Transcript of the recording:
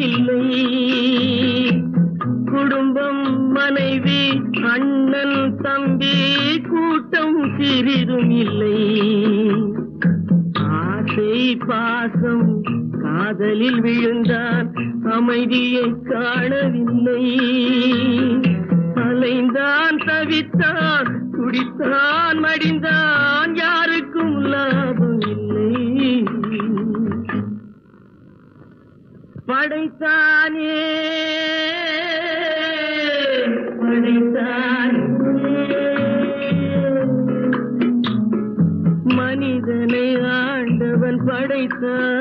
இல்லை. குடும்பம் மனைவி அண்ணன் தம்பி கூட்டம் சிறிதும் இல்லை. ஆசை பாசம் காதலில் விழுந்தான் அமைதியை காணவில்லை. அலைந்தான் தவித்தான் துடித்தான் மடிந்தான் யாருக்கும் லாபம் இல்லை. படைத்தானே படைத்தானே மனிதனை ஆண்டவன் படைத்தான்.